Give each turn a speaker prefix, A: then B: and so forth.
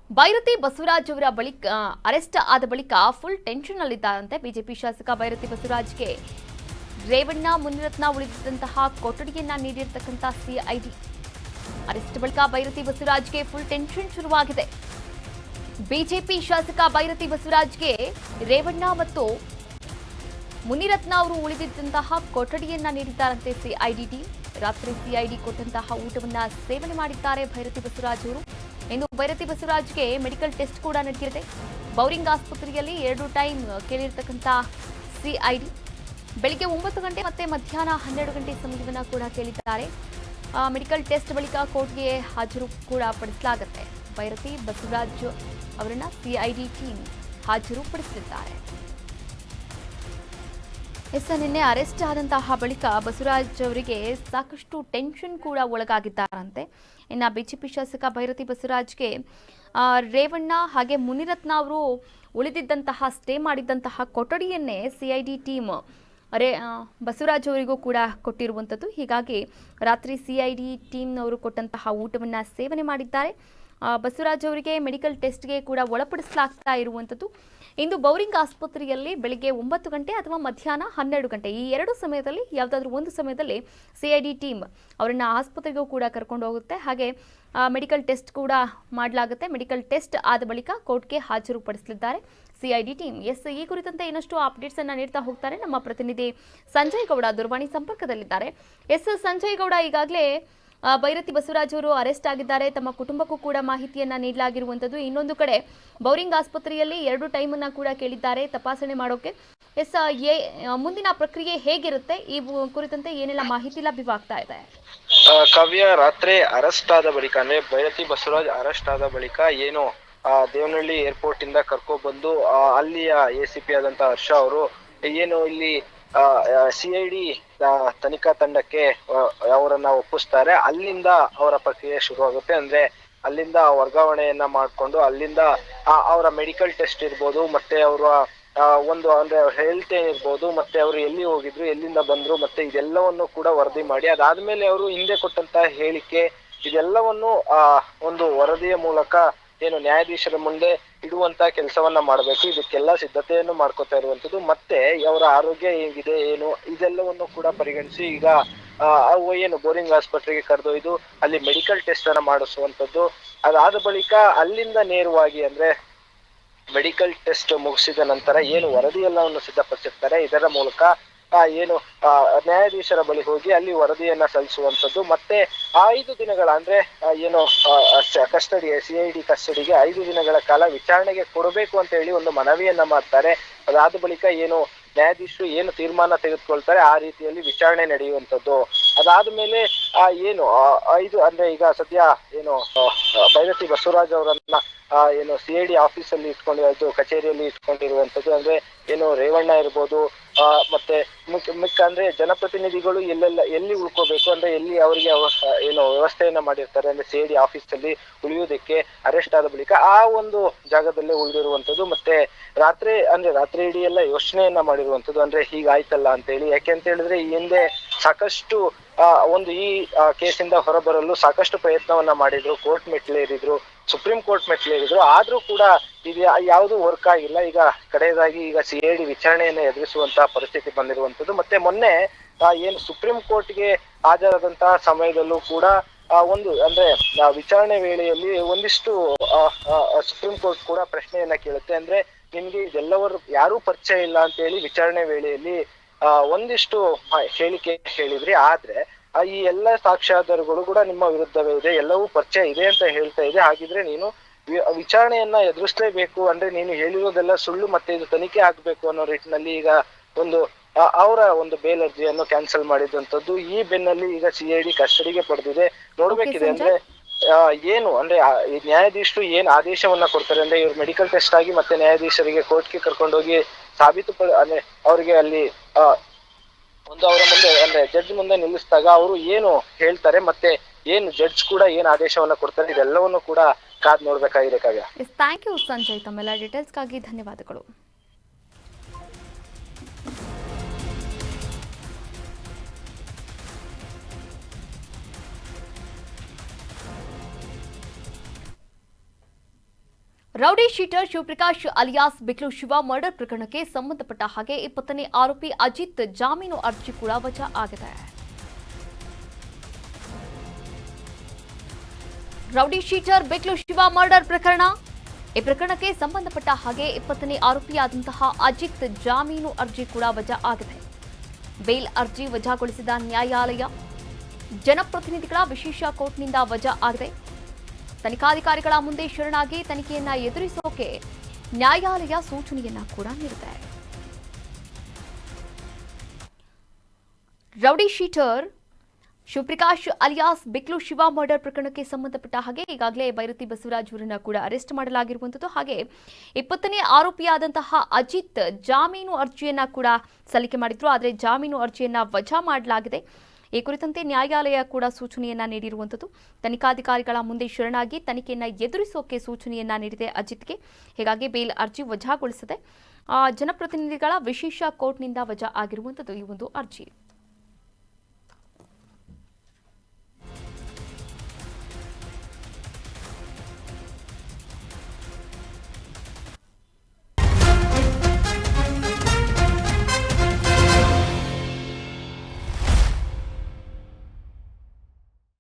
A: ಬೈರತಿ ಬಸವರಾಜ್ ಅವರ ಬಳಿಕ ಅರೆಸ್ಟ್ ಆದ ಬಳಿಕ ಫುಲ್ ಟೆನ್ಷನ್ ನಲ್ಲಿದ್ದಾರಂತೆ ಬಿಜೆಪಿ ಶಾಸಕ ಬೈರತಿ ಬಸವರಾಜ್ಗೆ ರೇವಣ್ಣ ಮುನಿರತ್ನ ಉಳಿದಿದ್ದಂತಹ ಕೊಠಡಿಯನ್ನ ನೀಡಿರತಕ್ಕಂತ ಸಿಐಡಿ ಅರೆಸ್ಟ್ ಬಳಿಕ ಬೈರತಿ ಬಸವರಾಜ್ಗೆ ಫುಲ್ ಟೆನ್ಷನ್ ಶುರುವಾಗಿದೆ. ಬಿಜೆಪಿ ಶಾಸಕ ಬೈರತಿ ಬಸವರಾಜ್ಗೆ ರೇವಣ್ಣ ಮತ್ತು ಮುನಿರತ್ನ ಅವರು ಉಳಿದಿದ್ದಂತಹ ಕೊಠಡಿಯನ್ನ ನೀಡಿದ್ದಾರಂತೆ ಸಿಐಡಿ ಟೀಮ್. ರಾತ್ರಿ ಸಿಐಡಿ ಕೊಟ್ಟಂತಹ ಊಟವನ್ನ ಸೇವನೆ ಮಾಡಿದ್ದಾರೆ ಬೈರತಿ ಬಸವರಾಜ್ ಅವರು. ಇನ್ನು ಬೈರತಿ ಬಸವರಾಜ್ಗೆ ಮೆಡಿಕಲ್ ಟೆಸ್ಟ್ ಕೂಡ ನಡೆದಿದೆ. ಬೌರಿಂಗ್ ಆಸ್ಪತ್ರೆಯಲ್ಲಿ 2 ಟೈಮ್ ಕೇಳಿರ್ತಕ್ಕಂಥ ಸಿಐಡಿ ಬೆಳಿಗ್ಗೆ 9 ಗಂಟೆ ಮತ್ತೆ ಮಧ್ಯಾಹ್ನ 12 ಗಂಟೆ ಸಮಯವನ್ನು ಕೂಡ ಕೇಳಿದ್ದಾರೆ. ಮೆಡಿಕಲ್ ಟೆಸ್ಟ್ ಬಳಿಕ ಕೋರ್ಟ್ಗೆ ಹಾಜರು ಕೂಡ ಪಡಿಸಲಾಗುತ್ತೆ. ಬೈರತಿ ಬಸವರಾಜ್ ಅವರನ್ನ ಸಿಐಡಿ ಟೀಮ್ ಹಾಜರುಪಡಿಸಲಿದ್ದಾರೆ. ನಿನ್ನೆ ಅರೆಸ್ಟ್ ಆದಂತಹ ಬಳಿಕ ಬಸವರಾಜ್ ಅವರಿಗೆ ಸಾಕಷ್ಟು ಟೆನ್ಷನ್ ಕೂಡ ಒಳಗಾಗಿದ್ದಾರಂತೆ. ಇನ್ನು ಬಿಜೆಪಿ ಶಾಸಕ ಬೈರತಿ ಬಸವರಾಜ್ಗೆ ರೇವಣ್ಣ ಹಾಗೆ ಮುನಿರತ್ನ ಅವರು ಉಳಿದಿದ್ದಂತಹ ಸ್ಟೇ ಮಾಡಿದ್ದಂತಹ ಕೊಠಡಿಯನ್ನೇ ಸಿಐಡಿ ಟೀಮ್ ಬಸವರಾಜ್ ಅವರಿಗೂ ಕೂಡ ಕೊಟ್ಟಿರುವಂಥದ್ದು. ಹೀಗಾಗಿ ರಾತ್ರಿ ಸಿಐಡಿ ಟೀಮ್ನವರು ಕೊಟ್ಟಂತಹ ಊಟವನ್ನು ಸೇವನೆ ಮಾಡಿದ್ದಾರೆ. ಬಸವರಾಜ್ ಅವರಿಗೆ ಮೆಡಿಕಲ್ ಟೆಸ್ಟ್ಗೆ ಕೂಡ ಒಳಪಡಿಸಲಾಗ್ತಾ ಇರುವಂಥದ್ದು. ಇಂದು ಬೌರಿಂಗ್ ಆಸ್ಪತ್ರೆಯಲ್ಲಿ ಬೆಳಿಗ್ಗೆ 9 ಗಂಟೆ ಅಥವಾ ಮಧ್ಯಾಹ್ನ 12 ಗಂಟೆ ಈ 2 ಸಮಯದಲ್ಲಿ ಯಾವುದಾದ್ರೂ ಒಂದು ಸಮಯದಲ್ಲಿ ಸಿಐಡಿ ಟೀಮ್ ಅವರನ್ನು ಆಸ್ಪತ್ರೆಗೂ ಕೂಡ ಕರ್ಕೊಂಡು ಹೋಗುತ್ತೆ. ಹಾಗೆ ಮೆಡಿಕಲ್ ಟೆಸ್ಟ್ ಕೂಡ ಮಾಡಲಾಗುತ್ತೆ. ಮೆಡಿಕಲ್ ಟೆಸ್ಟ್ ಆದ ಬಳಿಕ ಕೋರ್ಟ್ಗೆ ಹಾಜರುಪಡಿಸಲಿದ್ದಾರೆ ಸಿಐಡಿ ಟೀಮ್. ಈ ಕುರಿತಂತೆ ಇನ್ನಷ್ಟು ಅಪ್ಡೇಟ್ಸ್ ಅನ್ನು ನೀಡ್ತಾ ಹೋಗ್ತಾರೆ ನಮ್ಮ ಪ್ರತಿನಿಧಿ ಸಂಜಯ್ ಗೌಡ ದೂರವಾಣಿ ಸಂಪರ್ಕದಲ್ಲಿದ್ದಾರೆ. ಸಂಜಯ್ ಗೌಡ, ಈಗಾಗಲೇ ಬೈರತಿ ಬಸವರಾಜ್ ಅವರು ಅರೆಸ್ಟ್ ಆಗಿದ್ದಾರೆ. ತಮ್ಮ ಕುಟುಂಬಕ್ಕೂ ಕೂಡ ಮಾಹಿತಿಯನ್ನ ನೀಡಲಾಗಿರುವಂಥದ್ದು. ಇನ್ನೊಂದು ಕಡೆ ಬೌರಿಂಗ್ ಆಸ್ಪತ್ರೆಯಲ್ಲಿ 2 ಟೈಮನ್ನು ಕೂಡ ಕೇಳಿದ್ದಾರೆ ತಪಾಸಣೆ ಮಾಡೋಕೆ. ಮುಂದಿನ ಪ್ರಕ್ರಿಯೆ ಹೇಗಿರುತ್ತೆ, ಈ ಕುರಿತಂತೆ ಏನೆಲ್ಲ ಮಾಹಿತಿ ಲಭ್ಯವಾಗ್ತಾ ಇದೆ?
B: ಕಾವ್ಯ, ರಾತ್ರಿ ಅರೆಸ್ಟ್ ಆದ ಬಳಿಕ ಅಂದ್ರೆ ಬೈರತಿ ಬಸವರಾಜ್ ಅರೆಸ್ಟ್ ಆದ ಬಳಿಕ ಏನು ದೇವನಹಳ್ಳಿ ಏರ್ಪೋರ್ಟ್ ಇಂದ ಕರ್ಕೊಬಂದು ಅಲ್ಲಿಯ ಎಸಿಪಿ ಆದಂತ ಹರ್ಷ ಅವರು ಏನು ಇಲ್ಲಿ ಸಿಐಡಿ ತನಿಖಾ ತಂಡಕ್ಕೆ ಅವರನ್ನ ಒಪ್ಪಿಸ್ತಾರೆ. ಅಲ್ಲಿಂದ ಅವರ ಪ್ರಕ್ರಿಯೆ ಶುರುವಾಗುತ್ತೆ. ಅಂದ್ರೆ ಅಲ್ಲಿಂದ ವರ್ಗಾವಣೆಯನ್ನ ಮಾಡ್ಕೊಂಡು ಅಲ್ಲಿಂದ ಅವರ ಮೆಡಿಕಲ್ ಟೆಸ್ಟ್ ಇರ್ಬೋದು, ಮತ್ತೆ ಅವರ ಒಂದು ಅಂದ್ರೆ ಹೆಲ್ತ್ ಏನಿರ್ಬೋದು, ಮತ್ತೆ ಅವರು ಎಲ್ಲಿ ಹೋಗಿದ್ರು, ಎಲ್ಲಿಂದ ಬಂದ್ರು, ಮತ್ತೆ ಇದೆಲ್ಲವನ್ನು ಕೂಡ ವರದಿ ಮಾಡಿ ಅದಾದ್ಮೇಲೆ ಅವರು ಹಿಂದೆ ಕೊಟ್ಟಂತ ಹೇಳಿಕೆ ಇದೆಲ್ಲವನ್ನು ಒಂದು ವರದಿಯ ಮೂಲಕ ಏನು ನ್ಯಾಯಾಧೀಶರ ಮುಂದೆ ಇಡುವಂತ ಕೆಲಸವನ್ನ ಮಾಡಬೇಕು. ಇದಕ್ಕೆಲ್ಲ ಸಿದ್ಧತೆಯನ್ನು ಮಾಡ್ಕೊತಾ ಇರುವಂತದ್ದು. ಮತ್ತೆ ಅವರ ಆರೋಗ್ಯ ಹೇಗಿದೆ ಏನು ಇದೆಲ್ಲವನ್ನು ಕೂಡ ಪರಿಗಣಿಸಿ ಈಗ ಏನು ಬೋರಿಂಗ್ ಆಸ್ಪತ್ರೆಗೆ ಕರೆದೊಯ್ದು ಅಲ್ಲಿ ಮೆಡಿಕಲ್ ಟೆಸ್ಟ್ ಅನ್ನ ಮಾಡಿಸುವಂತದ್ದು. ಅದಾದ ಬಳಿಕ ಅಲ್ಲಿಂದ ನೇರವಾಗಿ ಅಂದ್ರೆ ಮೆಡಿಕಲ್ ಟೆಸ್ಟ್ ಮುಗಿಸಿದ ನಂತರ ಏನು ವರದಿ ಎಲ್ಲವನ್ನು ಸಿದ್ಧಪಡಿಸಿರ್ತಾರೆ ಇದರ ಮೂಲಕ ಏನು ನ್ಯಾಯಾಧೀಶರ ಬಳಿ ಹೋಗಿ ಅಲ್ಲಿ ವರದಿಯನ್ನ ಸಲ್ಲಿಸುವಂತದ್ದು. ಮತ್ತೆ 5 ದಿನಗಳ ಅಂದ್ರೆ ಏನು ಕಸ್ಟಡಿ ಸಿಐಡಿ ಕಸ್ಟಡಿಗೆ 5 ದಿನಗಳ ಕಾಲ ವಿಚಾರಣೆಗೆ ಕೊಡಬೇಕು ಅಂತ ಹೇಳಿ ಒಂದು ಮನವಿಯನ್ನ ಮಾಡ್ತಾರೆ. ಅದಾದ ಬಳಿಕ ಏನು ನ್ಯಾಯಾಧೀಶರು ಏನು ತೀರ್ಮಾನ ತೆಗೆದುಕೊಳ್ತಾರೆ ಆ ರೀತಿಯಲ್ಲಿ ವಿಚಾರಣೆ ನಡೆಯುವಂತದ್ದು. ಅದಾದ್ಮೇಲೆ ಏನು 5 ಅಂದ್ರೆ ಈಗ ಸದ್ಯ ಏನು ಬೈರತಿ ಬಸವರಾಜ್ ಅವರನ್ನ ಏನು ಸಿಐಡಿ ಆಫೀಸಲ್ಲಿ ಇಟ್ಕೊಂಡಿರೋದು, ಕಚೇರಿಯಲ್ಲಿ ಇಟ್ಕೊಂಡಿರುವಂತದ್ದು. ಅಂದ್ರೆ ಏನು ರೇವಣ್ಣ ಇರ್ಬೋದು, ಮತ್ತೆ ಮಿಕ್ಕ ಅಂದ್ರೆ ಜನಪ್ರತಿನಿಧಿಗಳು ಎಲ್ಲಿ ಉಳ್ಕೋಬೇಕು ಅಂದ್ರೆ ಎಲ್ಲಿ ಅವರಿಗೆ ಏನು ವ್ಯವಸ್ಥೆಯನ್ನ ಮಾಡಿರ್ತಾರೆ ಅಂದ್ರೆ ಸಿಐಡಿ ಆಫೀಸ್ ಅಲ್ಲಿ ಉಳಿಯುವುದಕ್ಕೆ ಅರೆಸ್ಟ್ ಆದ ಬಳಿಕ ಆ ಒಂದು ಜಾಗದಲ್ಲೇ ಉಳಿದಿರುವಂತದ್ದು. ಮತ್ತೆ ರಾತ್ರಿ ಇಡೀ ಎಲ್ಲ ಯೋಚನೆಯನ್ನ ಮಾಡಿರುವಂತದ್ದು. ಅಂದ್ರೆ ಹೀಗಾಯ್ತಲ್ಲ ಅಂತ ಹೇಳಿ. ಯಾಕೆ ಅಂತ ಹೇಳಿದ್ರೆ ಈ ಹಿಂದೆ ಸಾಕಷ್ಟು ಒಂದು ಈ ಕೇಸಿಂದ ಹೊರಬರಲು ಸಾಕಷ್ಟು ಪ್ರಯತ್ನವನ್ನ ಮಾಡಿದ್ರು, ಕೋರ್ಟ್ ಮೆಟ್ಲೇರಿದ್ರು, ಸುಪ್ರೀಂ ಕೋರ್ಟ್ ಮೆಟ್ಲೇರಿದ್ರು, ಆದ್ರೂ ಕೂಡ ಇದು ಯಾವುದು ವರ್ಕ್ ಆಗಿಲ್ಲ. ಈಗ ಕಡೆಯದಾಗಿ ಈಗ ಸಿಐಡಿ ವಿಚಾರಣೆಯನ್ನ ಎದುರಿಸುವಂತಹ ಪರಿಸ್ಥಿತಿ ಬಂದಿರುವಂತದ್ದು. ಮತ್ತೆ ಮೊನ್ನೆ ಏನು ಸುಪ್ರೀಂ ಕೋರ್ಟ್ಗೆ ಹಾಜರಾದಂತಹ ಸಮಯದಲ್ಲೂ ಕೂಡ ಒಂದು ಅಂದ್ರೆ ವಿಚಾರಣೆ ವೇಳೆಯಲ್ಲಿ ಒಂದಿಷ್ಟು ಸುಪ್ರೀಂ ಕೋರ್ಟ್ ಕೂಡ ಪ್ರಶ್ನೆಯನ್ನ ಕೇಳುತ್ತೆ. ಅಂದ್ರೆ ನಿಮ್ಗೆ ಇದೆಲ್ಲವರು ಯಾರೂ ಪರಿಚಯ ಇಲ್ಲ ಅಂತ ಹೇಳಿ ವಿಚಾರಣೆ ವೇಳೆಯಲ್ಲಿ ಒಂದಿಷ್ಟು ಹೇಳಿಕೆ ಹೇಳಿದ್ರಿ. ಆದ್ರೆ ಈ ಎಲ್ಲ ಸಾಕ್ಷ್ಯಾಧಾರಗಳು ಕೂಡ ನಿಮ್ಮ ವಿರುದ್ಧವೇ ಇದೆ, ಎಲ್ಲವೂ ಪರಿಚಯ ಇದೆ ಅಂತ ಹೇಳ್ತಾ ಇದೆ. ಹಾಗಿದ್ರೆ ನೀನು ವಿಚಾರಣೆಯನ್ನ ಎದುರಿಸಲೇಬೇಕು, ಅಂದ್ರೆ ನೀನು ಹೇಳಿರೋದೆಲ್ಲ ಸುಳ್ಳು, ಮತ್ತೆ ಇದು ತನಿಖೆ ಆಗ್ಬೇಕು ಅನ್ನೋ ನಿಟ್ಟಿನಲ್ಲಿ ಈಗ ಒಂದು ಅವರ ಒಂದು ಬೇಲ್ ಅರ್ಜಿಯನ್ನು ಕ್ಯಾನ್ಸಲ್ ಮಾಡಿದಂತದ್ದು. ಈ ಬೆನ್ನಲ್ಲಿ ಈಗ ಸಿಐಡಿ ಕಸ್ಟಡಿಗೆ ಪಡೆದಿದೆ. ನೋಡ್ಬೇಕಿದೆ ಅಂದ್ರೆ ಏನು ಅಂದ್ರೆ ನ್ಯಾಯಾಧೀಶರು ಏನ್ ಆದೇಶವನ್ನ ಕೊಡ್ತಾರೆ ಅಂದ್ರೆ ಇವ್ರು ಮೆಡಿಕಲ್ ಟೆಸ್ಟ್ ಆಗಿ ಮತ್ತೆ ನ್ಯಾಯಾಧೀಶರಿಗೆ ಕೋರ್ಟ್ಗೆ ಕರ್ಕೊಂಡೋಗಿ ಅಂದ್ರೆ ಅವರಿಗೆ ಅಲ್ಲಿ ಒಂದು ಅವರ ಮುಂದೆ ಅಂದ್ರೆ ಜಡ್ಜ್ ಮುಂದೆ ನಿಲ್ಲಿಸಿದಾಗ ಅವರು ಏನು ಹೇಳ್ತಾರೆ, ಮತ್ತೆ ಏನು ಜಡ್ಜ್ ಕೂಡ ಏನ್ ಆದೇಶವನ್ನ ಕೊಡ್ತಾರೆ, ಇದೆಲ್ಲವನ್ನು ಕೂಡ ಕಾದ್ ನೋಡ್ಬೇಕಾಗಿದೆ. ಕಾವ್ಯ,
A: ಥ್ಯಾಂಕ್ ಯು ಸಂಜಯ್, ತಮ್ಮೆಲ್ಲ ಡೀಟೇಲ್ಸ್ಗಾಗಿ ಧನ್ಯವಾದಗಳು. Rowdy sheeter Shivaprakash alias Biklu Shiva murder ಪ್ರಕರಣಕ್ಕೆ ಸಂಬಂಧಪಟ್ಟ ಹಾಗೆ 20ನೇ ಆರೋಪಿ ಅಜಿತ್ ಜಾಮೀನು ಅರ್ಜಿ ಕೂಡ ವಜಾ ಆಗಿದೆ. ರೌಡಿ ಶೀಟರ್ ಬಿಕ್ಲು ಶಿವ ಮರ್ಡರ್ ಪ್ರಕರಣ, ಈ ಪ್ರಕರಣಕ್ಕೆ ಸಂಬಂಧಪಟ್ಟ ಹಾಗೆ 20ನೇ ಆರೋಪಿಯಾದಂತಹ ಅಜಿತ್ ಜಾಮೀನು ಅರ್ಜಿ ಕೂಡ ವಜಾ ಆಗಿದೆ. ಬೇಲ್ ಅರ್ಜಿ ವಜಾಗೊಳಿಸಿದ ನ್ಯಾಯಾಲಯ ಜನಪ್ರತಿನಿಧಿಗಳ ವಿಶೇಷ ಕೋರ್ಟ್ನಿಂದ ವಜಾ ಆಗಿದೆ. ತನಿಖಾಧಿಕಾರಿಗಳ ಮುಂದೆ ಶರಣಾಗಿ ತನಿಖೆಯನ್ನ ಎದುರಿಸೋಕೆ ನ್ಯಾಯಾಲಯ ಸೂಚನೆಯನ್ನ ಕೂಡ ನೀಡಿದೆ. Rowdy sheeter Shivaprakash alias Biklu Shiva murder ಪ್ರಕರಣಕ್ಕೆ ಸಂಬಂಧಪಟ್ಟ ಹಾಗೆ ಈಗಾಗಲೇ ಬೈರತಿ ಬಸವರಾಜ್ ಅವರನ್ನ ಕೂಡ ಅರೆಸ್ಟ್ ಮಾಡಲಾಗಿರುವಂಥದ್ದು. ಹಾಗೆ 20ನೇ ಆರೋಪಿಯಾದಂತಹ ಅಜಿತ್ ಜಾಮೀನು ಅರ್ಜಿಯನ್ನ ಕೂಡ ಸಲ್ಲಿಕೆ ಮಾಡಿದ್ರು. ಆದರೆ ಜಾಮೀನು ಅರ್ಜಿಯನ್ನ ವಜಾ ಮಾಡಲಾಗಿದೆ. ಈ ಕುರಿತಂತೆ ನ್ಯಾಯಾಲಯ ಕೂಡ ಸೂಚನೆಯನ್ನ ನೀಡಿರುವಂಥದ್ದು. ತನಿಖಾಧಿಕಾರಿಗಳ ಮುಂದೆ ಶರಣಾಗಿ ತನಿಖೆಯನ್ನ ಎದುರಿಸೋಕೆ ಸೂಚನೆಯನ್ನ ನೀಡಿದೆ ಅಜಿತ್ಗೆ. ಹೀಗಾಗಿ ಬೇಲ್ ಅರ್ಜಿ ವಜಾಗೊಳಿಸದೆ ಜನಪ್ರತಿನಿಧಿಗಳ ವಿಶೇಷ ಕೋರ್ಟ್ನಿಂದ ವಜಾ ಆಗಿರುವಂಥದ್ದು ಈ ಒಂದು ಅರ್ಜಿ.